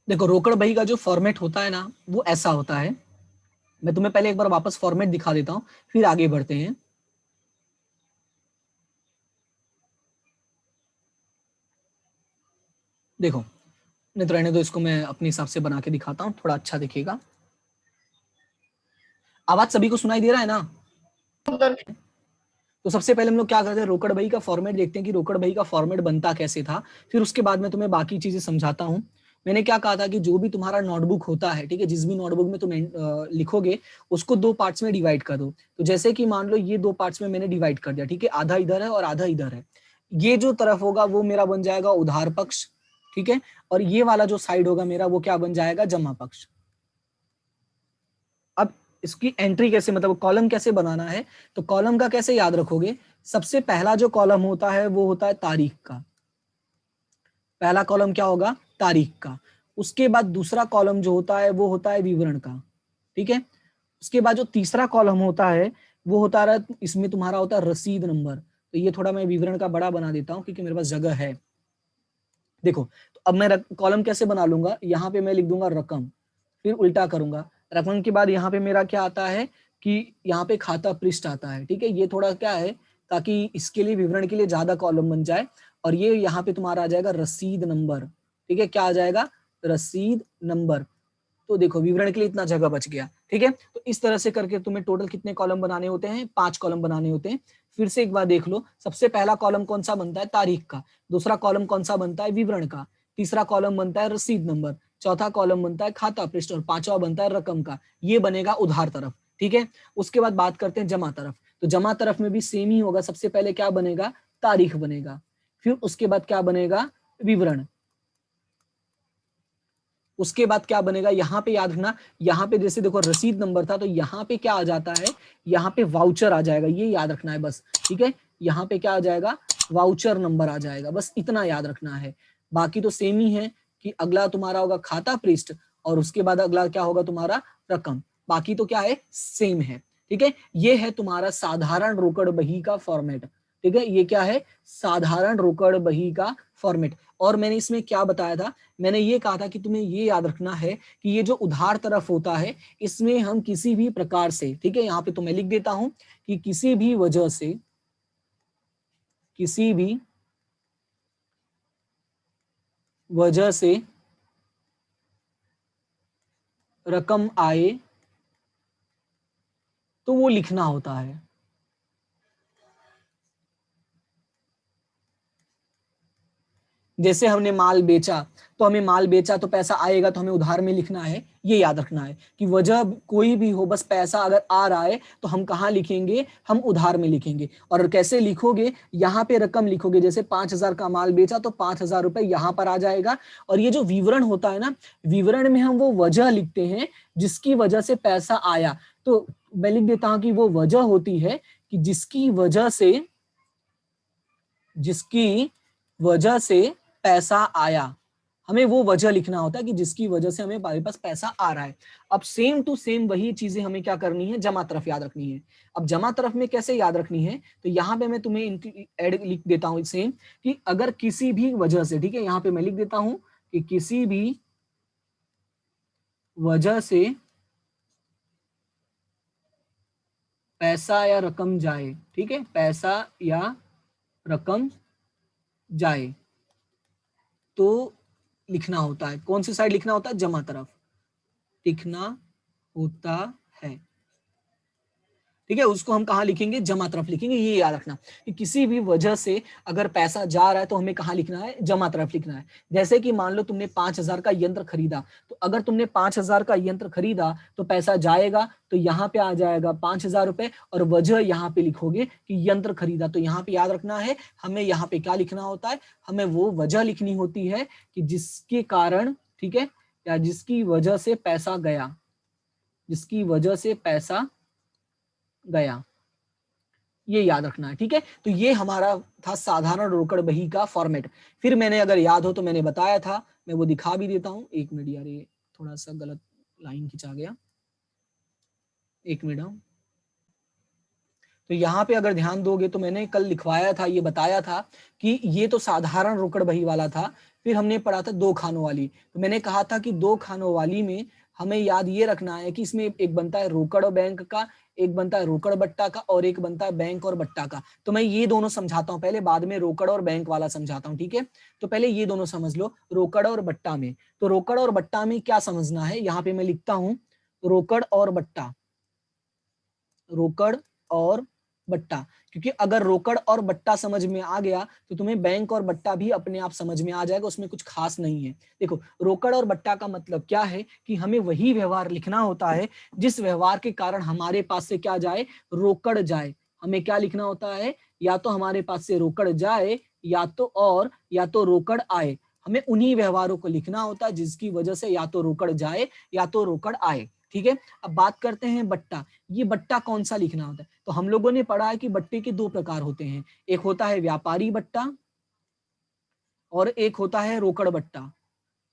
देखो रोकड़ बही का जो फॉर्मेट होता है ना वो ऐसा होता है, मैं तुम्हें पहले एक बार वापस फॉर्मेट दिखा देता हूं फिर आगे बढ़ते हैं। देखो नहीं तो रहने दो, इसको मैं अपने हिसाब से बना के दिखाता हूँ, थोड़ा अच्छा दिखेगा। आवाज सभी को सुनाई दे रहा है ना? तो सबसे पहले हम लोग क्या करते हैं, रोकड़ बही का फॉर्मेट देखते हैं कि रोकड़ बही का फॉर्मेट बनता कैसे था, फिर उसके बाद मैं तुम्हें बाकी चीजें समझाता हूँ। मैंने क्या कहा था कि जो भी तुम्हारा नोटबुक होता है, ठीक है, जिस भी नोटबुक में तुम लिखोगे उसको दो पार्ट्स में डिवाइड कर दो। तो जैसे कि मान लो ये दो पार्ट्स में मैंने डिवाइड कर दिया, ठीक है, आधा इधर है और आधा इधर है। ये जो तरफ होगा वो मेरा बन जाएगा उधार पक्ष, ठीक है, और ये वाला जो साइड होगा मेरा वो क्या बन जाएगा, जमा पक्ष। अब इसकी एंट्री कैसे, मतलब कॉलम कैसे बनाना है, तो कॉलम का कैसे याद रखोगे, सबसे पहला जो कॉलम होता है वो होता है तारीख का, पहला कॉलम क्या होगा, तारीख का। उसके बाद दूसरा कॉलम जो होता है वो होता है विवरण का, ठीक है। उसके बाद जो तीसरा कॉलम होता है वो होता है, इसमें तुम्हारा होता है रसीद नंबर। तो ये थोड़ा मैं विवरण का बड़ा बना देता हूँ क्योंकि मेरे पास जगह है। देखो तो अब मैं कॉलम कैसे बना लूंगा, यहाँ पे मैं लिख दूंगा रकम, फिर उल्टा करूंगा, रकम के बाद यहाँ पे मेरा क्या आता है कि यहाँ पे खाता पृष्ठ आता है, ठीक है। ये थोड़ा क्या है, ताकि इसके लिए विवरण के लिए ज्यादा कॉलम बन जाए, और ये यहाँ पे तुम्हारा आ जाएगा रसीद नंबर, ठीक है, क्या आ जाएगा, रसीद नंबर। तो देखो विवरण के लिए इतना जगह बच गया, ठीक है। तो इस तरह से करके तुम्हें टोटल कितने कॉलम बनाने होते हैं, 5 कॉलम बनाने होते हैं। फिर से एक बार देख लो, सबसे पहला कॉलम कौन सा बनता है, तारीख का, दूसरा कॉलम कौन सा बनता है, विवरण का, तीसरा कॉलम बनता है रसीद नंबर, चौथा कॉलम बनता है खाता पृष्ठ, और पांचवा बनता है रकम का, ये बनेगा उधार तरफ, ठीक है। उसके बाद बात करते हैं जमा तरफ, तो जमा तरफ में भी सेम ही होगा, सबसे पहले क्या बनेगा, तारीख बनेगा, फिर उसके बाद क्या बनेगा, विवरण, उसके बाद क्या बनेगा, यहां पे याद रखना, यहाँ पे जैसे देखो रसीद नंबर था तो यहाँ पे क्या आ जाता है, यहाँ पे वाउचर आ जाएगा, ये याद रखना है बस, ठीक है। यहाँ पे क्या आ जाएगा, वाउचर नंबर आ जाएगा, बस इतना याद रखना है। बाकी तो सेम ही है कि अगला तुम्हारा होगा खाता पृष्ठ, और उसके बाद अगला क्या होगा तुम्हारा, रकम। बाकी तो क्या है, सेम है, ठीक है। ये है तुम्हारा साधारण रोकड़ बही का फॉर्मेट, ठीक है, ये क्या है, साधारण रोकड़ बही का फॉर्मेट। और मैंने इसमें क्या बताया था, मैंने ये कहा था कि तुम्हें ये याद रखना है कि ये जो उधार तरफ होता है इसमें हम किसी भी प्रकार से, ठीक है, यहाँ पे तो मैं लिख देता हूं कि किसी भी वजह से, किसी भी वजह से रकम आए तो वो लिखना होता है। जैसे हमने माल बेचा, तो हमें माल बेचा तो पैसा आएगा तो हमें उधार में लिखना है, ये याद रखना है कि वजह कोई भी हो, बस पैसा अगर आ रहा है तो हम कहाँ लिखेंगे, हम उधार में लिखेंगे। और कैसे लिखोगे, यहाँ पे रकम लिखोगे, जैसे 5,000 का माल बेचा तो 5,000 रुपए यहाँ पर आ जाएगा। और ये जो विवरण होता है ना, विवरण में हम वो वजह लिखते हैं जिसकी वजह से पैसा आया। तो मैं लिख देता हूं कि वो वजह होती है कि जिसकी वजह से पैसा आया, हमें वो वजह लिखना होता है कि जिसकी वजह से हमें हमारे पास पैसा आ रहा है। अब सेम टू सेम वही चीजें हमें क्या करनी है, जमा तरफ याद रखनी है। अब जमा तरफ में कैसे याद रखनी है, तो यहाँ पे मैं तुम्हें ऐड लिख देता हूँ सेम, कि अगर किसी भी वजह से, ठीक है, यहाँ पे मैं लिख देता हूं कि किसी भी वजह से पैसा या रकम जाए, ठीक है, पैसा या रकम जाए तो लिखना होता है, कौन सी साइड लिखना होता है, जमा तरफ लिखना होता है, ठीक है। उसको हम कहाँ लिखेंगे, जमा तरफ लिखेंगे। ये याद रखना कि किसी भी वजह से अगर पैसा जा रहा है तो हमें कहाँ लिखना है, जमा तरफ लिखना है। जैसे कि मान लो तुमने 5,000 का यंत्र खरीदा, तो अगर तुमने 5,000 का यंत्र खरीदा तो पैसा जाएगा तो यहाँ पे आ जाएगा 5,000 रुपए, और वजह यहाँ पे लिखोगे कि यंत्र खरीदा, तो यहाँ पे याद रखना है हमें यहाँ पे क्या लिखना होता है, हमें वो वजह लिखनी होती है कि जिसके कारण, ठीक है, या जिसकी वजह से पैसा गया, जिसकी वजह से पैसा गया, ये याद रखना है, ठीक है। तो ये हमारा था साधारण रोकड़ बही का फॉर्मेट। फिर मैंने अगर याद हो तो मैंने बताया था, मैं वो दिखा भी देता हूं, एक मिनट यार, ये थोड़ा सा गलत लाइन खिंचा गया, एक मिनट। तो यहाँ पे अगर ध्यान दोगे तो मैंने कल लिखवाया था, ये बताया था कि ये तो साधारण रोकड़ बही वाला था, फिर हमने पढ़ा था 2 खानों वाली। तो मैंने कहा था कि 2 खानों वाली में हमें याद ये रखना है कि इसमें एक बनता है रोकड़ और बैंक का, एक बनता है रोकड़ बट्टा का, और एक बनता है बैंक और बट्टा का। तो मैं ये दोनों समझाता हूँ पहले, बाद में रोकड़ और बैंक वाला समझाता हूँ, ठीक है। तो पहले ये दोनों समझ लो, रोकड़ और बट्टा में। तो रोकड़ और बट्टा में क्या समझना है, यहाँ पे मैं लिखता हूँ रोकड़ और बट्टा, रोकड़ और बट्टा। क्योंकि अगर रोकड़ और बट्टा समझ में आ गया तो तुम्हें बैंक और बट्टा भी अपने आप समझ में आ जाएगा, उसमें कुछ खास नहीं है। देखो, रोकड़ और बट्टा का मतलब क्या है कि हमें वही व्यवहार लिखना होता है जिस व्यवहार के कारण हमारे पास से क्या जाए, रोकड़ जाए। हमें क्या लिखना होता है, या तो हमारे पास से रोकड़ जाए, या तो रोकड़ आए। हमें उन्हीं व्यवहारों को लिखना होता है जिसकी वजह से या तो रोकड़ जाए या तो रोकड़ आए, ठीक है। अब बात करते हैं बट्टा। ये बट्टा कौन सा लिखना होता है, तो हम लोगों ने पढ़ा है कि बट्टे के 2 प्रकार होते हैं, एक होता है व्यापारी बट्टा और एक होता है रोकड़ बट्टा,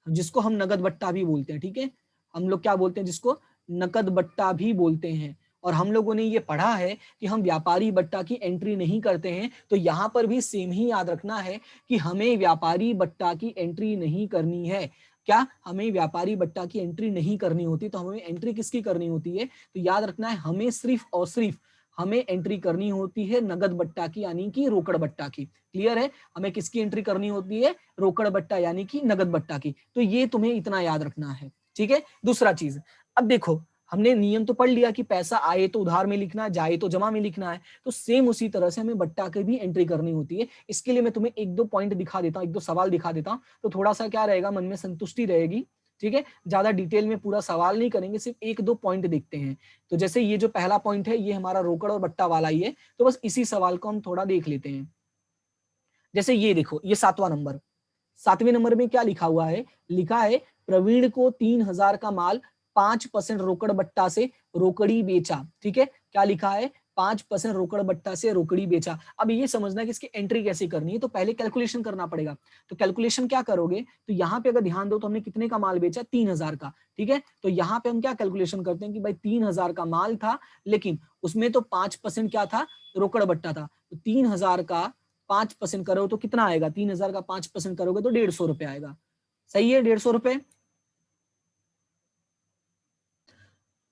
जिसको हम नगद बट्टा भी बोलते हैं, ठीक है। हम लोग क्या बोलते हैं, जिसको नकद बट्टा भी बोलते हैं। और हम लोगों ने ये पढ़ा है कि हम व्यापारी बट्टा की एंट्री नहीं करते हैं, तो यहाँ पर भी सेम ही याद रखना है कि हमें व्यापारी बट्टा की एंट्री नहीं करनी है। क्या हमें व्यापारी बट्टा की एंट्री नहीं करनी होती, तो हमें एंट्री किसकी करनी होती है, तो याद रखना है हमें सिर्फ और सिर्फ हमें एंट्री करनी होती है नगद बट्टा की, यानी कि रोकड़ बट्टा की। क्लियर है, हमें किसकी एंट्री करनी होती है, रोकड़ बट्टा यानी कि नगद बट्टा की। तो ये तुम्हें इतना याद रखना है, ठीक है। दूसरा चीज, अब देखो हमने नियम तो पढ़ लिया कि पैसा आए तो उधार में लिखना है, जाए तो जमा में लिखना है। तो सेम उसी तरह से हमें बट्टा की भी एंट्री करनी होती है। इसके लिए मैं तुम्हें 1-2 पॉइंट दिखा देता हूँ, 1-2 सवाल दिखा देता हूँ, तो थोड़ा सा क्या रहेगा, मन में संतुष्टि रहेगी, ठीक है। ज्यादा डिटेल में पूरा सवाल नहीं करेंगे, सिर्फ 1-2 पॉइंट देखते हैं। तो जैसे ये जो पहला पॉइंट है, ये हमारा रोकड़ और बट्टा वाला ही है, तो बस इसी सवाल को हम थोड़ा देख लेते हैं। जैसे ये देखो, ये 7वां नंबर, 7वें नंबर में क्या लिखा हुआ है, लिखा है प्रवीण को 3000 का माल 5% रोकड़ बट्टा से रोकड़ी बेचा, ठीक है। क्या लिखा है, 5% रोकड़ बट्टा से रोकड़ी बेचा। अब ये समझना है कि इसकी एंट्री कैसे करनी है, तो पहले कैलकुलेशन करना पड़ेगा। तो कैलकुलेशन क्या करोगे, तो यहाँ पे अगर ध्यान दो तो हमने कितने का माल बेचा, 3000 का, ठीक है। तो यहाँ पे हम क्या कैलकुलेशन करते हैं कि भाई 3000 का माल था, लेकिन उसमें तो 5% क्या था, रोकड़ बट्टा था। तो 3000 का 5% करो तो कितना आएगा, 3000 का 5% करोगे तो 150 रुपए आएगा। सही है, 150 रुपए।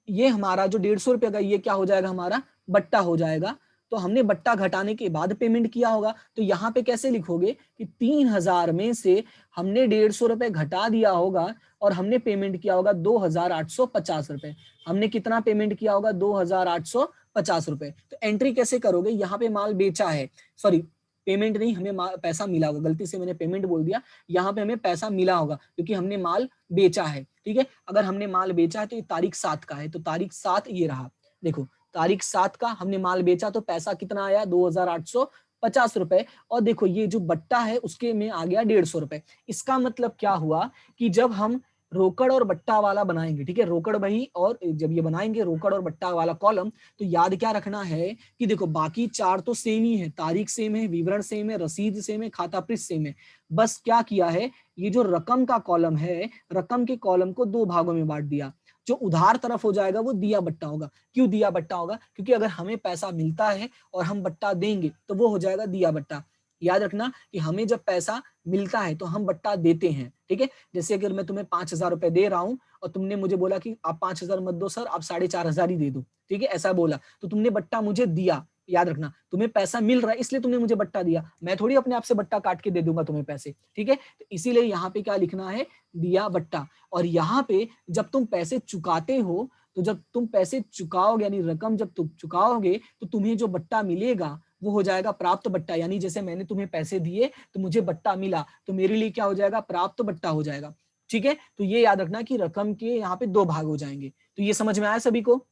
ये हमारा जो 150 रुपए का, ये क्या हो जाएगा, हमारा बट्टा हो जाएगा। तो हमने बट्टा घटाने के बाद पेमेंट किया होगा, तो यहाँ पे कैसे लिखोगे कि 3000 में से हमने 150 रुपए घटा दिया होगा और हमने पेमेंट किया होगा 2850 रुपए। हमने कितना पेमेंट किया होगा, 2850 रुपए। तो एंट्री कैसे करोगे, यहाँ पे माल बेचा है, सॉरी पेमेंट नहीं, हमें पैसा मिला होगा, गलती से मैंने पेमेंट बोल दिया, यहाँ पे हमें पैसा मिला होगा क्योंकि हमने माल बेचा है, ठीक है। अगर हमने माल बेचा है तो ये तारीख 7 का है, तो तारीख 7 ये रहा। देखो तारीख 7 का हमने माल बेचा, तो पैसा कितना आया, 2850 रुपए। और देखो ये जो बट्टा है उसके में आ गया 150 रुपए। इसका मतलब क्या हुआ कि जब हम रोकड़ और बट्टा वाला बनाएंगे, ठीक है, रोकड़ बही, और जब ये बनाएंगे रोकड़ और बट्टा वाला कॉलम, तो याद क्या रखना है कि देखो बाकी 4 तो सेम ही है, तारीख सेम है, विवरण सेम है, रसीद सेम है, खाता पृष्ठ सेम है। बस क्या किया है, ये जो रकम का कॉलम है, रकम के कॉलम को 2 भागों में बांट दिया। जो उधार तरफ हो जाएगा वो दिया बट्टा होगा। क्यों दिया बट्टा होगा, क्योंकि अगर हमें पैसा मिलता है और हम बट्टा देंगे तो वो हो जाएगा दिया बट्टा। याद रखना कि हमें जब पैसा मिलता है तो हम बट्टा देते हैं, ठीक है। जैसे अगर मैं तुम्हें 5000 रुपए दे रहा हूं और तुमने मुझे बोला कि आप 5000 मत दो सर, आप 4500 ही दे दो, ठीक है, ऐसा बोला, तो तुमने बट्टा मुझे दिया। याद रखना तुम्हें पैसा मिल रहा है इसलिए तुमने मुझे बट्टा दिया, मैं थोड़ी अपने आप से बट्टा काट के दे दूंगा तुम्हें पैसे, ठीक है। तो इसीलिए यहाँ पे क्या लिखना है, दिया बट्टा। और यहाँ पे जब तुम पैसे चुकाते हो, तो जब तुम पैसे चुकाओगे यानी रकम जब तुम चुकाओगे तो तुम्हें जो बट्टा मिलेगा वो हो जाएगा प्राप्त बट्टा। यानी जैसे मैंने तुम्हें पैसे दिए तो मुझे बट्टा मिला, तो मेरे लिए क्या हो जाएगा, प्राप्त बट्टा हो जाएगा, ठीक है। तो ये याद रखना कि रकम के यहाँ पे 2 भाग हो जाएंगे। तो ये समझ में आया सभी को।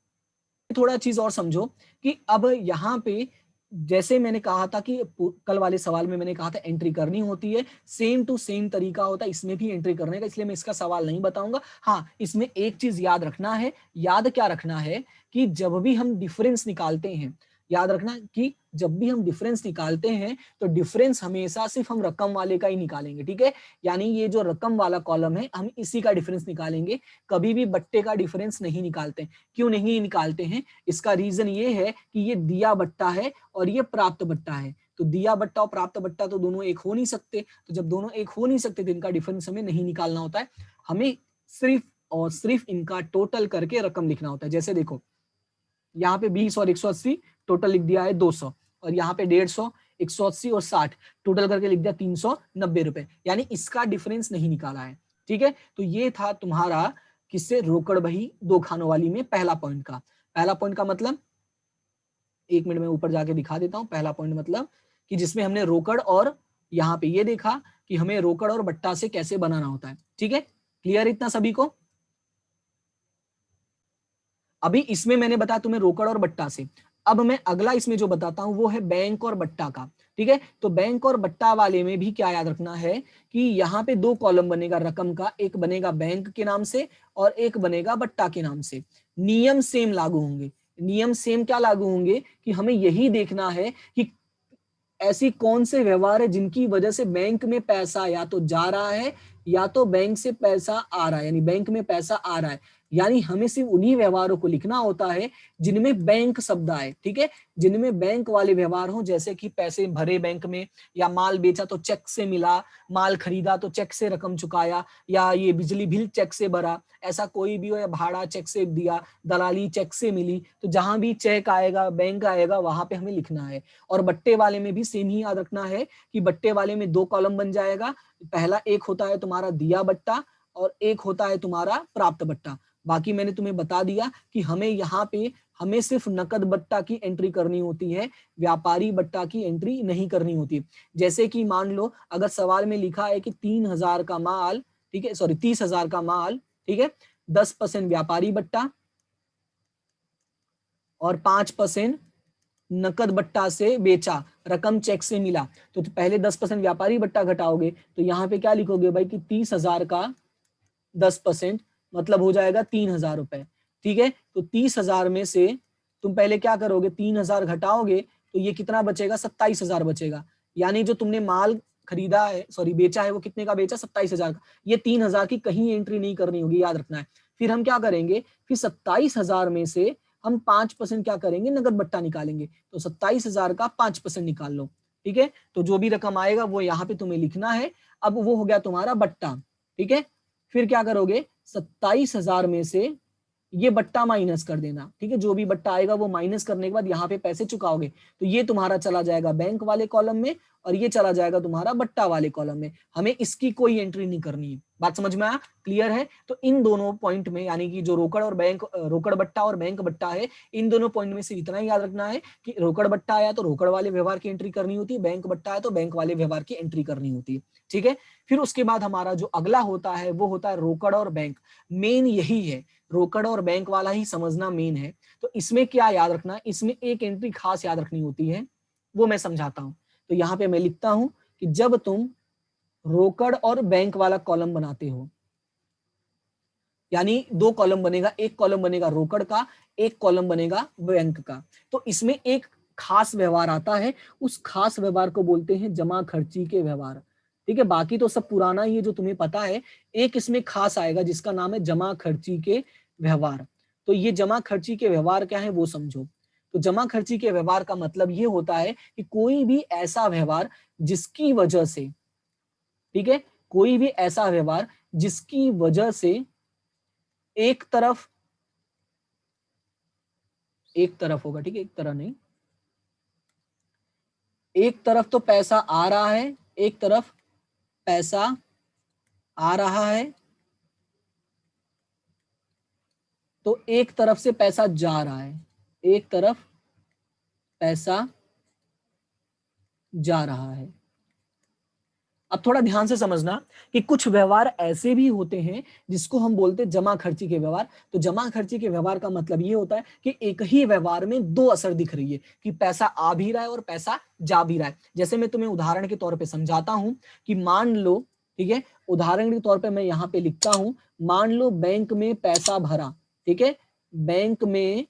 थोड़ा चीज और समझो कि अब यहाँ पे जैसे मैंने कहा था कि कल वाले सवाल में मैंने कहा था एंट्री करनी होती है, सेम टू सेम तरीका होता है इसमें भी एंट्री करने का, इसलिए मैं इसका सवाल नहीं बताऊंगा। हाँ, इसमें एक चीज याद रखना है, याद क्या रखना है कि जब भी हम डिफरेंस निकालते हैं, याद रखना कि जब भी हम डिफरेंस निकालते हैं तो डिफरेंस हमेशा सिर्फ हम रकम वाले का ही निकालेंगे, ठीक है। यानी ये जो रकम वाला कॉलम है हम इसी का डिफरेंस निकालेंगे, कभी भी बट्टे का डिफरेंस नहीं निकालते। क्यों नहीं निकालते हैं? इसका रीजन ये है कि ये दिया बट्टा है और ये प्राप्त बट्टा है। तो दिया बट्टा और प्राप्त बट्टा तो दोनों एक हो नहीं सकते, तो जब दोनों एक हो नहीं सकते तो इनका डिफरेंस हमें नहीं निकालना होता है, हमें सिर्फ और सिर्फ इनका टोटल करके रकम लिखना होता है। जैसे देखो यहाँ पे 20 और 180 टोटल लिख दिया है 200, और यहाँ पे 150, 180 और 60 टोटल करके लिख दिया 390 रुपए, यानी इसका डिफरेंस नहीं निकाला है, ठीक है। तो ये था तुम्हारा किससे, रोकड़ बही दो खानों वाली में पहला पॉइंट का। पहला पॉइंट का मतलब, एक मिनट में ऊपर जाके दिखा देता हूं। पहला पॉइंट मतलब कि जिसमें हमने रोकड़ और यहाँ पे ये देखा कि हमें रोकड़ और बट्टा से कैसे बनाना होता है, ठीक है। क्लियर इतना सभी को? अभी इसमें मैंने बताया तुम्हें रोकड़ और बट्टा से, अब मैं अगला इसमें जो बताता हूं वो है बैंक और बट्टा का, ठीक है। तो बैंक और बट्टा वाले में भी क्या याद रखना है कि यहाँ पे दो कॉलम बनेगा रकम का, एक बनेगा बैंक के नाम से और एक बनेगा बट्टा के नाम से। नियम सेम लागू होंगे। नियम सेम क्या लागू होंगे कि हमें यही देखना है कि ऐसी कौन से व्यवहार है जिनकी वजह से बैंक में पैसा या तो जा रहा है या तो बैंक से पैसा आ रहा है, यानी बैंक में पैसा आ रहा है। यानी हमें सिर्फ उन्हीं व्यवहारों को लिखना होता है जिनमें बैंक शब्द आए, ठीक है। जिनमें बैंक वाले व्यवहार हो, जैसे कि पैसे भरे बैंक में, या माल बेचा तो चेक से मिला, माल खरीदा तो चेक से रकम चुकाया, या ये बिजली बिल चेक से भरा, ऐसा कोई भी हो, या भाड़ा चेक से दिया, दलाली चेक से मिली। तो जहां भी चेक आएगा, बैंक आएगा, वहां पे हमें लिखना है। और बट्टे वाले में भी सेम ही याद रखना है कि बट्टे वाले में दो कॉलम बन जाएगा। पहला एक होता है तुम्हारा दिया बट्टा और एक होता है तुम्हारा प्राप्त बट्टा। बाकी मैंने तुम्हें बता दिया कि हमें यहाँ पे हमें सिर्फ नकद बट्टा की एंट्री करनी होती है, व्यापारी बट्टा की एंट्री नहीं करनी होती। जैसे कि मान लो अगर सवाल में लिखा है कि 3,000 का माल, ठीक है, सॉरी 30,000 का माल, ठीक है, 10% व्यापारी बट्टा और 5% नकद बट्टा से बेचा, रकम चेक से मिला, तो पहले 10% व्यापारी बट्टा घटाओगे तो यहाँ पे क्या लिखोगे भाई कि 30,000 का 10% मतलब हो जाएगा 3,000 रुपए, ठीक है। तो 30,000 में से तुम पहले क्या करोगे, 3,000 घटाओगे तो ये कितना बचेगा, 27,000 बचेगा। यानी जो तुमने माल खरीदा है, सॉरी बेचा है, वो कितने का बेचा, 27,000 का। ये 3,000 की कहीं एंट्री नहीं करनी होगी, याद रखना है। फिर हम क्या करेंगे, फिर 27,000 में से हम 5% क्या करेंगे, नगद बट्टा निकालेंगे। तो 27,000 का 5% निकाल लो, ठीक है। तो जो भी रकम आएगा वो यहाँ पे तुम्हें लिखना है। अब वो हो गया तुम्हारा बट्टा, ठीक है। फिर क्या करोगे, 27,000 में से ये बट्टा माइनस कर देना, ठीक है। जो भी बट्टा आएगा वो माइनस करने के बाद यहाँ पे पैसे चुकाओगे, तो ये तुम्हारा चला जाएगा बैंक वाले कॉलम में और ये चला जाएगा तुम्हारा बट्टा वाले कॉलम में। हमें इसकी कोई एंट्री नहीं करनी है। बात समझ में आया? क्लियर है? तो इन दोनों पॉइंट में, यानी कि जो रोकड़ और बैंक, रोकड़ बट्टा और बैंक बट्टा है, इन दोनों पॉइंट में से इतना ही याद रखना है कि रोकड़ बट्टा आया तो रोकड़ वाले व्यवहार की एंट्री करनी होती है, बैंक बट्टा है तो बैंक वाले व्यवहार की एंट्री करनी होती है, ठीक है। फिर उसके बाद हमारा जो अगला होता है वो होता है रोकड़ और बैंक। मेन यही है, रोकड़ और बैंक वाला ही समझना मेन है। तो इसमें क्या याद रखना है, इसमें एक एंट्री खास याद रखनी होती है, वो मैं समझाता हूं। तो यहाँ पे मैं लिखता हूं कि जब तुम रोकड़ और बैंक वाला कॉलम बनाते हो, यानी दो कॉलम बनेगा, एक कॉलम बनेगा रोकड़ का, एक कॉलम बनेगा बैंक का। तो इसमें एक खास व्यवहार आता है, उस खास व्यवहार को बोलते हैं जमा खर्ची के व्यवहार, ठीक है। बाकी तो सब पुराना ही है जो तुम्हें पता है, एक इसमें खास आएगा जिसका नाम है जमा खर्ची के व्यवहार। तो ये जमा खर्ची के व्यवहार क्या है वो समझो। तो जमा खर्ची के व्यवहार का मतलब ये होता है कि कोई भी ऐसा व्यवहार जिसकी वजह से, ठीक है, कोई भी ऐसा व्यवहार जिसकी वजह से एक तरफ होगा, ठीक है, एक तरह नहीं, एक तरफ तो पैसा आ रहा है, एक तरफ पैसा आ रहा है, तो एक तरफ से पैसा जा रहा है, एक तरफ पैसा जा रहा है। अब थोड़ा ध्यान से समझना कि कुछ व्यवहार ऐसे भी होते हैं जिसको हम बोलते हैं जमा खर्ची के व्यवहार। तो जमा खर्ची के व्यवहार का मतलब ये होता है कि एक ही व्यवहार में दो असर दिख रही है, कि पैसा आ भी रहा है और पैसा जा भी रहा है। जैसे मैं तुम्हें उदाहरण के तौर पे समझाता हूं कि मान लो, ठीक है, उदाहरण के तौर पर मैं यहाँ पे लिखता हूं, मान लो बैंक में पैसा भरा, ठीक है, बैंक में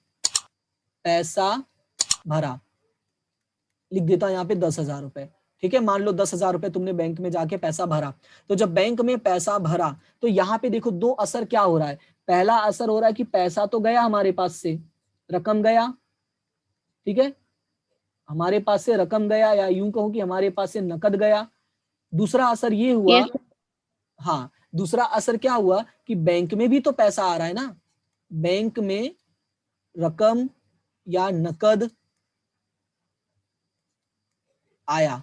पैसा भरा, लिख देता हूं यहाँ पे 10,000 रुपए। ठीक है, मान लो 10,000 रुपए तुमने बैंक में जाके पैसा भरा, तो जब बैंक में पैसा भरा तो यहाँ पे देखो दो असर क्या हो रहा है। पहला असर हो रहा है कि पैसा तो गया हमारे पास से, रकम गया, ठीक है, हमारे पास से रकम गया, या यूं कहूं कि हमारे पास से नकद गया। दूसरा असर ये हुआ, यस हाँ दूसरा असर क्या हुआ कि बैंक में भी तो पैसा आ रहा है ना, बैंक में रकम या नकद आया।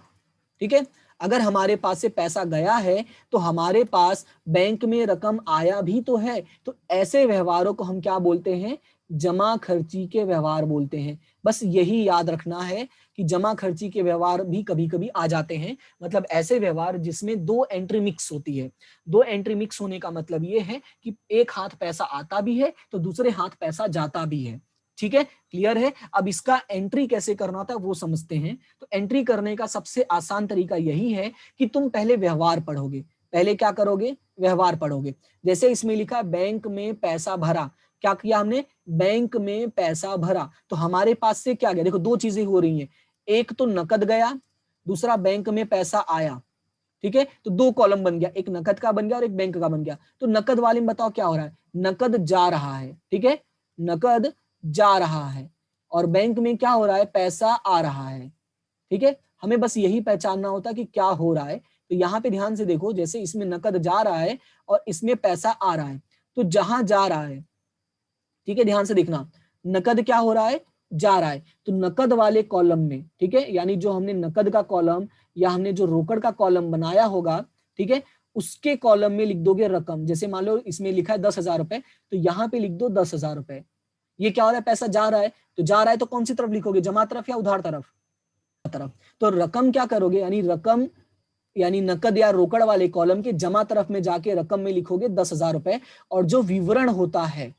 ठीक है, अगर हमारे पास से पैसा गया है तो हमारे पास बैंक में रकम आया भी तो है, तो ऐसे व्यवहारों को हम क्या बोलते हैं, जमा खर्ची के व्यवहार बोलते हैं। बस यही याद रखना है कि जमा खर्ची के व्यवहार भी कभी कभी आ जाते हैं, मतलब ऐसे व्यवहार जिसमें दो एंट्री मिक्स होती है। दो एंट्री मिक्स होने का मतलब ये है कि एक हाथ पैसा आता भी है तो दूसरे हाथ पैसा जाता भी है। ठीक है, क्लियर है। अब इसका एंट्री कैसे करना होता है वो समझते हैं। तो एंट्री करने का सबसे आसान तरीका यही है कि तुम पहले व्यवहार पढ़ोगे। पहले क्या करोगे, व्यवहार पढ़ोगे। जैसे इसमें लिखा है बैंक में पैसा भरा, क्या किया हमने, बैंक में पैसा भरा, तो हमारे पास से क्या गया, देखो दो चीजें हो रही हैं, एक तो नकद गया, दूसरा बैंक में पैसा आया। ठीक है, तो दो कॉलम बन गया, एक नकद का बन गया और एक बैंक का बन गया। तो नकद वाले में बताओ क्या हो रहा है, नकद जा रहा है। ठीक है, नकद जा रहा है, और बैंक में क्या हो रहा है, पैसा आ रहा है। ठीक है, हमें बस यही पहचानना होता है कि क्या हो रहा है। तो यहाँ पे ध्यान से देखो, जैसे इसमें नकद जा रहा है और इसमें पैसा आ रहा है, तो जहां जा रहा है, ठीक है ध्यान से देखना, नकद क्या हो रहा है, जा रहा है, तो नकद वाले कॉलम में, ठीक है, यानी जो हमने नकद का कॉलम या हमने जो रोकड़ का कॉलम बनाया होगा, ठीक है, उसके कॉलम में लिख दोगे रकम। जैसे मान लो इसमें लिखा है 10,000 रुपए, तो यहाँ पे लिख दो 10,000 रुपए। ये क्या हो रहा है, पैसा जा रहा है, तो जा रहा है तो कौन सी तरफ लिखोगे, जमा तरफ या उधार तरफ, तरफ। तो रकम क्या करोगे, यानी रकम यानी नकद या रोकड़ वाले कॉलम के जमा तरफ में जाके रकम में लिखोगे 10,000 रुपए, और जो विवरण होता है,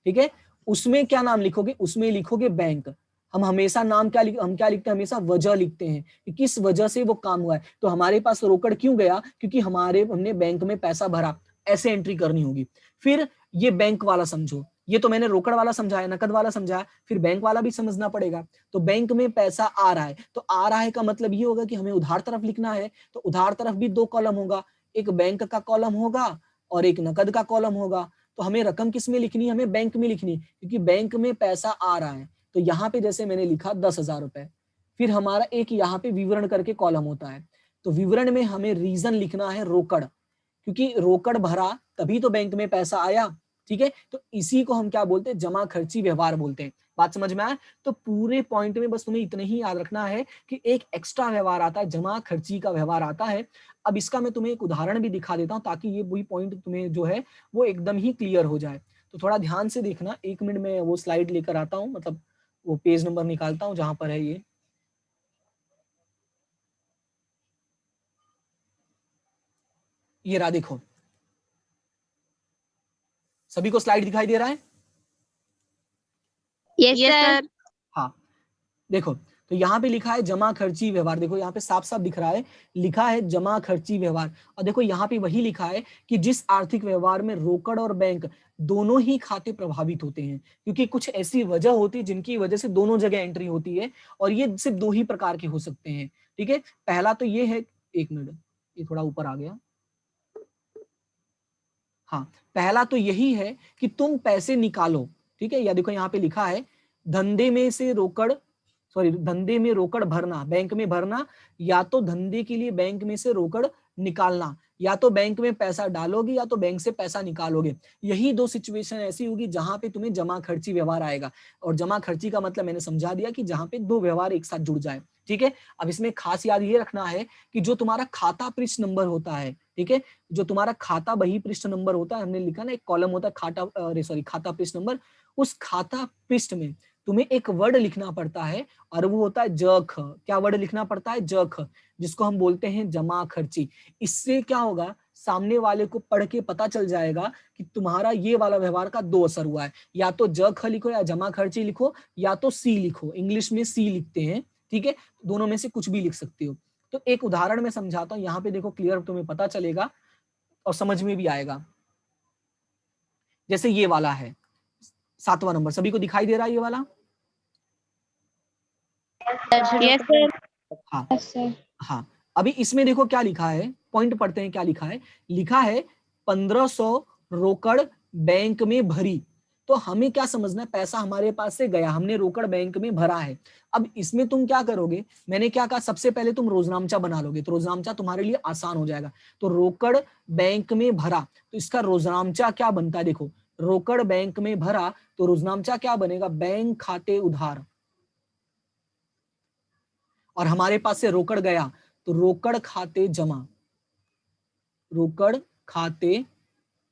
ठीक है, उसमें क्या नाम लिखोगे, उसमें लिखोगे बैंक। हम हमेशा नाम क्या हम क्या लिखते हैं, हमेशा वजह लिखते हैं कि किस वजह से वो काम हुआ है। तो हमारे पास रोकड़ क्यों गया, क्योंकि हमने बैंक में पैसा भरा, ऐसे एंट्री करनी होगी। फिर ये बैंक वाला समझो, ये तो मैंने रोकड़ वाला समझाया, नकद वाला समझाया, फिर बैंक वाला भी समझना पड़ेगा। तो बैंक में पैसा आ रहा है, तो आ रहा है का मतलब ये होगा कि हमें उधार तरफ लिखना है, तो उधार तरफ भी दो कॉलम होगा, एक बैंक का कॉलम होगा और एक नकद का कॉलम होगा। तो हमें रकम किस में लिखनी है, हमें बैंक में लिखनी है, क्योंकि बैंक में पैसा आ रहा है। तो यहाँ पे जैसे मैंने लिखा 10,000 रुपए, फिर हमारा एक यहाँ पे विवरण करके कॉलम होता है, तो विवरण में हमें रीजन लिखना है रोकड़, क्योंकि रोकड़ भरा तभी तो बैंक में पैसा आया। ठीक है, तो इसी को हम क्या बोलते हैं, जमा खर्ची व्यवहार बोलते हैं। बात समझ में आया। तो पूरे पॉइंट में बस तुम्हें इतना ही याद रखना है कि एक एक्स्ट्रा व्यवहार आता है, जमा खर्ची का व्यवहार आता है। अब इसका मैं तुम्हें एक उदाहरण भी दिखा देता हूं, ताकि ये वही पॉइंट तुम्हें जो है वो एकदम ही क्लियर हो जाए। तो थोड़ा ध्यान से देखना, 1 मिनट में वो स्लाइड लेकर आता हूँ, मतलब वो पेज नंबर निकालता हूँ जहां पर है ये रहा, देखो सभी को स्लाइड दिखाई दे रहा है। यस सर हाँ देखो, तो यहाँ पे लिखा है जमा खर्ची व्यवहार, देखो यहाँ पे साफ साफ दिख रहा है, लिखा है जमा खर्ची व्यवहार। और देखो यहाँ पे वही लिखा है कि जिस आर्थिक व्यवहार में रोकड़ और बैंक दोनों ही खाते प्रभावित होते हैं, क्योंकि कुछ ऐसी वजह होती है जिनकी वजह से दोनों जगह एंट्री होती है, और ये सिर्फ दो ही प्रकार के हो सकते हैं। ठीक है, पहला तो ये है, 1 मिनट ये थोड़ा ऊपर आ गया, हाँ पहला तो यही है कि तुम पैसे निकालो। ठीक है, या देखो यहाँ पे लिखा है धंधे में से रोकड़, सॉरी धंधे में रोकड़ भरना, बैंक में भरना, या तो धंधे के लिए बैंक में से रोकड़ निकालना, या तो बैंक में पैसा डालोगे या तो बैंक से पैसा निकालोगे। यही दो सिचुएशन ऐसी होगी जहां पे तुम्हें जमा खर्ची व्यवहार आएगा। और जमा खर्ची का मतलब मैंने समझा दिया कि जहां पे दो व्यवहार एक साथ जुड़ जाए। ठीक है, अब इसमें खास याद ये रखना है कि जो तुम्हारा खाता पृष्ठ नंबर होता है, ठीक है, जो तुम्हारा खाता बही पृष्ठ नंबर होता है, हमने लिखा ना एक कॉलम होता है खाता पृष्ठ नंबर, उस खाता पृष्ठ में तुम्हें एक वर्ड लिखना पड़ता है, और वो होता है जख। क्या वर्ड लिखना पड़ता है, जख, जिसको हम बोलते हैं जमा खर्ची। इससे क्या होगा, सामने वाले को पढ़ के पता चल जाएगा कि तुम्हारा ये वाला व्यवहार का दो असर हुआ है, या तो जख लिखो या जमा खर्ची लिखो, या तो सी लिखो, इंग्लिश में सी लिखते हैं। ठीक है, दोनों में से कुछ भी लिख सकते हो। तो एक उदाहरण में समझाता हूं, यहाँ पे देखो क्लियर तुम्हें पता चलेगा और समझ में भी आएगा। जैसे ये वाला है 7वां नंबर, सभी को दिखाई दे रहा है ये वाला। यस सर हाँ सर। हाँ, अभी इसमें देखो क्या लिखा है, पॉइंट पढ़ते हैं क्या लिखा है। लिखा है 1500 रोकड़ बैंक में भरी। तो हमें क्या समझना है, पैसा हमारे पास से गया, हमने रोकड़ बैंक में भरा है। अब इसमें तुम क्या करोगे, मैंने क्या कहा, सबसे पहले तुम रोजनामचा बना लोगे, तो रोजनामचा तुम्हारे लिए आसान हो जाएगा। तो रोकड़ बैंक में भरा, तो इसका रोजनामचा क्या बनता है, देखो रोकड़ बैंक में भरा, तो रोजनामचा क्या बनेगा, बैंक खाते उधार। और हमारे पास से रोकड़ गया तो रोकड़ खाते जमा, रोकड़ खाते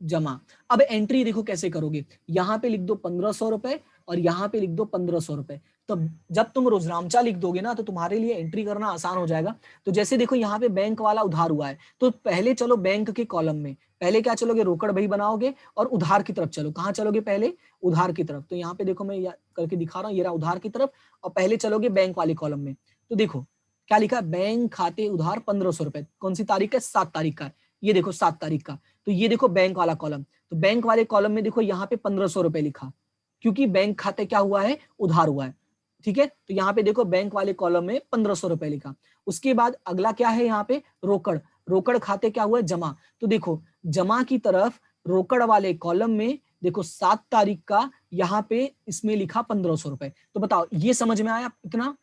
जमा। अब एंट्री देखो कैसे करोगे, यहां पे लिख दो 1500 रुपए और यहां पे लिख दो 1500 रुपए। तो जब तुम रोजनामचा लिख दोगे ना तो तुम्हारे लिए एंट्री करना आसान हो जाएगा। तो जैसे देखो यहाँ पे बैंक वाला उधार हुआ है, तो पहले चलो बैंक के कॉलम में, पहले क्या चलोगे, रोकड़ भाई बनाओगे और उधार की तरफ चलो। कहां चलोगे, पहले उधार की तरफ। तो यहाँ पे देखो मैं करके दिखा रहा हूँ, ये रहा उधार की तरफ, और पहले चलोगे बैंक वाले कॉलम में। तो देखो क्या लिखा है, बैंक खाते उधार 1500 रुपए, कौन सी तारीख है, 7 तारीख का, ये देखो 7 तारीख का। तो ये देखो बैंक वाला कॉलम, तो बैंक वाले कॉलम में देखो यहाँ पे 1500 रुपए लिखा, क्योंकि बैंक खाते क्या हुआ है, उधार हुआ है। ठीक है, तो यहाँ पे देखो बैंक वाले कॉलम में 1500 रुपए लिखा। उसके बाद अगला क्या है, यहाँ पे रोकड़, रोकड़ खाते क्या हुआ है, जमा। तो देखो जमा की तरफ रोकड़ वाले कॉलम में देखो 7 तारीख का, यहाँ पे इसमें लिखा 1500 रुपए। तो बताओ ये समझ में आया इतना।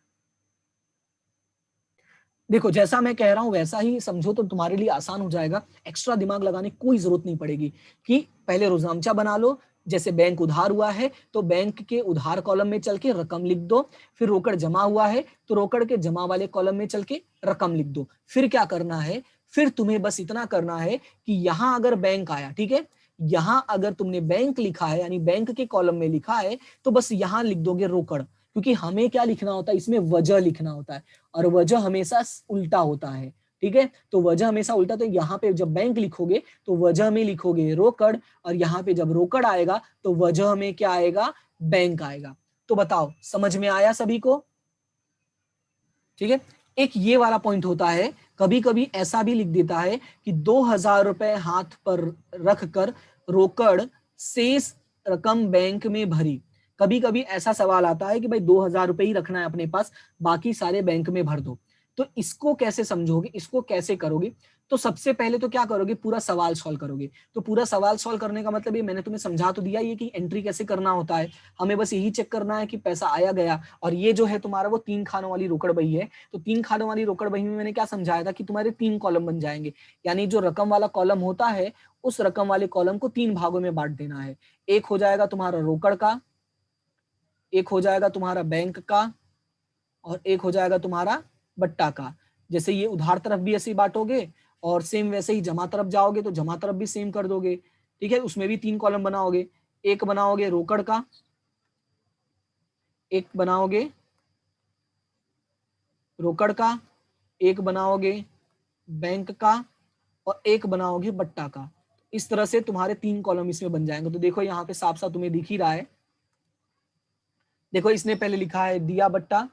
देखो जैसा मैं कह रहा हूं वैसा ही समझो तो तुम्हारे लिए आसान हो जाएगा, एक्स्ट्रा दिमाग लगाने की कोई जरूरत नहीं पड़ेगी। कि पहले रोजनामचा बना लो, जैसे बैंक उधार हुआ है तो बैंक के उधार कॉलम में चल के रकम लिख दो, फिर रोकड़ जमा हुआ है तो रोकड़ के जमा वाले कॉलम में चल के रकम लिख दो। फिर क्या करना है, फिर तुम्हें बस इतना करना है कि यहां अगर बैंक आया, ठीक है, यहां अगर तुमने बैंक लिखा है यानी बैंक के कॉलम में लिखा है, तो बस यहां लिख दोगे रोकड़, क्योंकि हमें क्या लिखना होता है, इसमें वजह लिखना होता है, और वजह हमेशा उल्टा होता है। ठीक है, तो वजह हमेशा उल्टा, तो यहाँ पे जब बैंक लिखोगे तो वजह में लिखोगे रोकड़, और यहाँ पे जब रोकड़ आएगा तो वजह में क्या आएगा, बैंक आएगा। तो बताओ समझ में आया सभी को। ठीक है, एक ये वाला पॉइंट होता है, कभी कभी ऐसा भी लिख देता है कि 2000 रुपए हाथ पर रख कर रोकड़ शेष रकम बैंक में भरी। कभी कभी ऐसा सवाल आता है कि भाई 2000 रुपए ही रखना है अपने पास, बाकी सारे बैंक में भर दो। तो इसको कैसे समझोगे, इसको कैसे करोगे, तो सबसे पहले तो क्या करोगे, पूरा सवाल सॉल्व करोगे। तो पूरा सवाल सॉल्व करने का मतलब ये मैंने तुम्हें समझा तो दिया, ये कि एंट्री कैसे करना होता है। हमें बस यही चेक करना है कि पैसा आया गया, और ये जो है तुम्हारा वो 3 खानों वाली रोकड़ बही है। तो 3 खानों वाली रोकड़ बही में मैंने क्या समझाया था कि तुम्हारे 3 कॉलम बन जाएंगे, यानी जो रकम वाला कॉलम होता है उस रकम वाले कॉलम को 3 भागों में बांट देना है। एक हो जाएगा तुम्हारा रोकड़ का, एक हो जाएगा तुम्हारा बैंक का, और एक हो जाएगा तुम्हारा बट्टा का। जैसे ये उधार तरफ भी ऐसे ही बांटोगे, और सेम वैसे ही जमा तरफ जाओगे तो जमा तरफ भी सेम कर दोगे। ठीक है, उसमें भी 3 कॉलम बनाओगे, एक बनाओगे रोकड़ का, एक बनाओगे रोकड़ का, एक बनाओगे बैंक का, और एक बनाओगे बट्टा का। इस तरह से तुम्हारे 3 कॉलम इसमें बन जाएंगे। तो देखो यहाँ पे साफ साफ तुम्हें दिख ही रहा है, देखो इसने पहले लिखा है दिया बट्टा,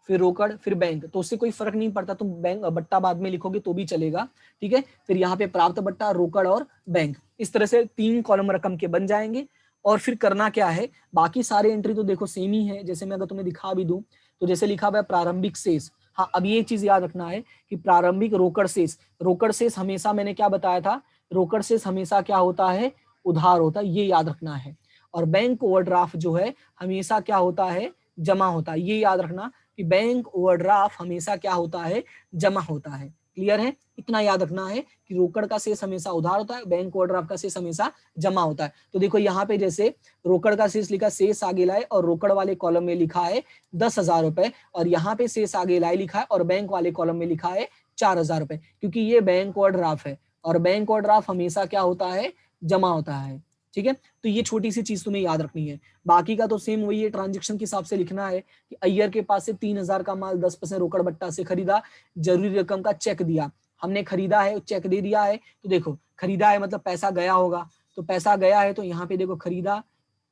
फिर रोकड़, फिर बैंक, तो उससे कोई फर्क नहीं पड़ता, तुम बैंक बट्टा बाद में लिखोगे तो भी चलेगा। ठीक है, फिर यहाँ पे प्राप्त बट्टा, रोकड़ और बैंक, इस तरह से 3 कॉलम रकम के बन जाएंगे। और फिर करना क्या है, बाकी सारे एंट्री तो देखो सेम ही है। जैसे मैं अगर तुम्हें दिखा भी दूं, तो जैसे लिखा हुआ है प्रारंभिक शेष, हाँ अब ये चीज याद रखना है कि प्रारंभिक रोकड़ शेष, रोकड़ शेष हमेशा मैंने क्या बताया था, रोकड़ शेष हमेशा क्या होता है, उधार होता है, ये याद रखना है। और बैंक ओवरड्राफ्ट जो है हमेशा क्या होता है, जमा होता है, ये याद रखना कि बैंक ओवरड्राफ्ट हमेशा क्या होता है, जमा होता है। क्लियर है, इतना याद रखना है कि रोकड़ का शेष हमेशा उधार होता है, बैंक ओवरड्राफ्ट का शेष हमेशा जमा होता है। तो देखो यहाँ पे जैसे रोकड़ का शेष लिखा, शेष आगे लाए, और रोकड़ वाले कॉलम में लिखा है 10,000 रुपए, और यहाँ पे शेष आगे लाए लिखा है, और बैंक वाले कॉलम में लिखा है 4,000 रुपए, क्योंकि ये बैंक ओवरड्राफ्ट है, और बैंक ओवरड्राफ्ट हमेशा क्या होता है, जमा होता है। ठीक है, तो ये छोटी सी चीज तुम्हें याद रखनी है। बाकी का तो सेम वही है, ट्रांजेक्शन के हिसाब से लिखना है कि अय्यर के पास से 3,000 का माल 10% रोकड़ बट्टा से खरीदा, जरूरी रकम का चेक दिया, हमने खरीदा है, चेक दे दिया है। तो देखो खरीदा है मतलब पैसा गया होगा, तो पैसा गया है तो यहाँ पे देखो खरीदा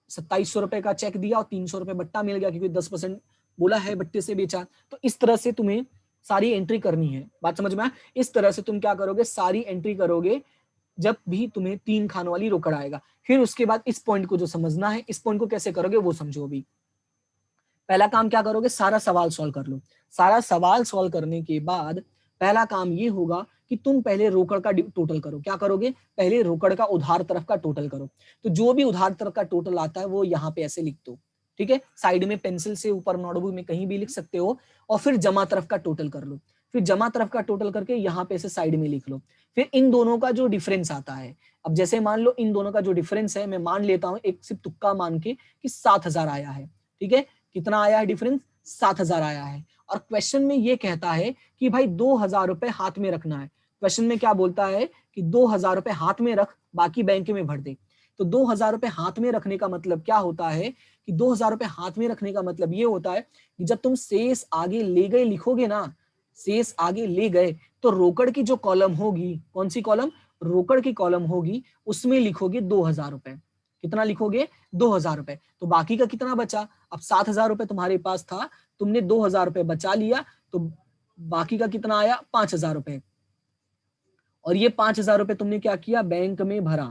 2700 रुपए का चेक दिया, और 300 रुपए बट्टा मिल गया, क्योंकि 10% बोला है बट्टे से बेचा। तो इस तरह से तुम्हें सारी एंट्री करनी है, बात समझ में आया। इस तरह से तुम क्या करोगे, सारी एंट्री करोगे जब भी तुम्हें 3 खानों वाली रोकड़ आएगा। फिर उसके बाद इस पॉइंट को जो समझना है, इस पॉइंट को कैसे करोगे वो समझो। अभी पहला काम क्या करोगे, सारा सवाल सॉल्व कर लो। सारा सवाल सॉल्व करने के बाद पहला काम ये होगा कि तुम पहले रोकड़ का टोटल करो। क्या करोगे, पहले रोकड़ का उधार तरफ का टोटल करो। तो जो भी उधार तरफ का टोटल आता है वो यहाँ पे ऐसे लिख दो, ठीक है, साइड में पेंसिल से ऊपर नोटबुक में कहीं भी लिख सकते हो। और फिर जमा तरफ का टोटल कर लो, फिर जमा तरफ का टोटल करके यहाँ पे ऐसे साइड में लिख लो। फिर इन दोनों का जो डिफरेंस आता है, अब जैसे मान लो इन दोनों का जो डिफरेंस है, मैं मान लेता हूं एक सिर्फ तुक्का मान के कि 7,000 आया है, ठीक है, कितना आया है डिफरेंस, 7,000 आया है। और क्वेश्चन में ये कहता है कि भाई 2,000 रुपए हाथ में रखना है। क्वेश्चन में क्या बोलता है कि 2,000 रुपए हाथ में रख, बाकी बैंक में भर दे। तो 2,000 रुपए हाथ में रखने का मतलब क्या होता है कि 2,000 रुपए हाथ में रखने का मतलब ये होता है कि जब तुम शेष आगे ले गए लिखोगे ना, शेष आगे ले गए, तो रोकड़ की जो कॉलम होगी, कौन सी कॉलम, रोकड़ की कॉलम होगी, उसमें लिखोगे 2,000 रुपए। कितना लिखोगे, 2,000 रुपए। तो बाकी का कितना बचा, अब 7,000 रुपए तुम्हारे पास था, तुमने 2,000 रुपए बचा लिया, तो बाकी का कितना आया, 5,000 रुपए। और ये 5,000 रुपए तुमने क्या किया, बैंक में भरा,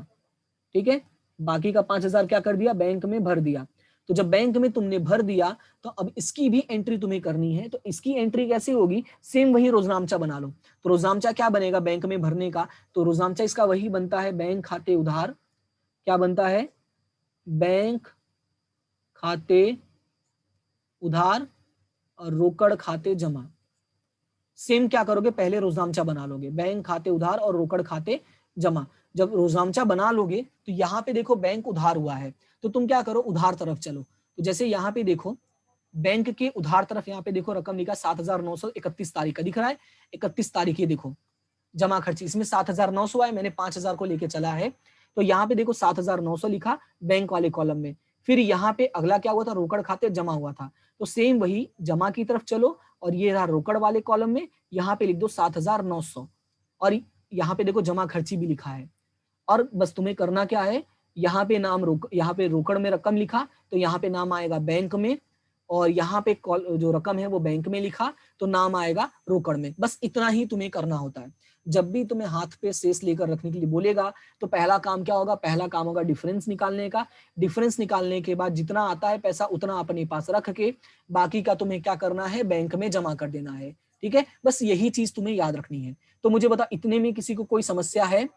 ठीक है, बाकी का 5,000 क्या कर दिया, बैंक में भर दिया। तो जब बैंक में तुमने भर दिया, तो अब इसकी भी एंट्री तुम्हें करनी है। तो इसकी एंट्री कैसे होगी, सेम वही रोजनामचा बना लो। तो रोजनामचा क्या बनेगा बैंक में भरने का, तो रोजनामचा इसका वही बनता है, बैंक खाते उधार, क्या बनता है, बैंक खाते उधार और रोकड़ खाते जमा। सेम क्या करोगे, पहले रोजनामचा बना लोगे, बैंक खाते उधार और रोकड़ खाते जमा। जब रोजनामचा बना लोगे तो यहाँ पे देखो बैंक उधार हुआ है, तो तुम क्या करो, उधार तरफ चलो। तो जैसे यहाँ पे देखो बैंक के उधार तरफ, यहाँ पे देखो रकम लिखा 7,931 तारीख का दिख रहा है, 31 तारीख, ये देखो जमा खर्ची, इसमें 7,900 आए, मैंने 5,000 को लेके चला है। तो यहाँ पे देखो 7,900 लिखा बैंक वाले कॉलम में। फिर यहाँ पे अगला क्या हुआ था, रोकड़ खाते जमा हुआ था। तो सेम वही जमा की तरफ चलो, और ये रहा रोकड़ वाले कॉलम में, यहाँ पे लिख दो 7,900, और यहाँ पे देखो जमा खर्ची भी लिखा है। और बस तुम्हें करना क्या है, यहाँ पे नाम यहाँ पे रोकड़ में रकम लिखा, तो यहाँ पे नाम आएगा बैंक में, और यहाँ पे जो रकम है वो बैंक में लिखा, तो नाम आएगा रोकड़ में। बस इतना ही तुम्हें करना होता है। जब भी तुम्हें हाथ पे शेष लेकर रखने के लिए बोलेगा, तो पहला काम क्या होगा, पहला काम होगा डिफरेंस निकालने का। डिफरेंस निकालने के बाद जितना आता है पैसा उतना अपने पास रख के, बाकी का तुम्हें क्या करना है, बैंक में जमा कर देना है, ठीक है। बस यही चीज तुम्हें याद रखनी है। तो मुझे बता, इतने में किसी को कोई समस्या है?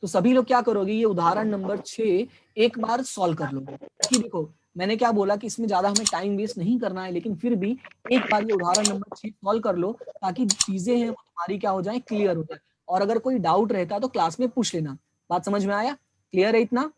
तो सभी लोग क्या करोगे, ये उदाहरण नंबर 6 एक बार सॉल्व कर लोगे। कि देखो मैंने क्या बोला कि इसमें ज्यादा हमें टाइम वेस्ट नहीं करना है, लेकिन फिर भी एक बार ये उदाहरण नंबर 6 सॉल्व कर लो, ताकि चीजें हैं वो तुम्हारी क्या हो जाए, क्लियर हो जाए। और अगर कोई डाउट रहता है तो क्लास में पूछ लेना। बात समझ में आया, क्लियर है इतना?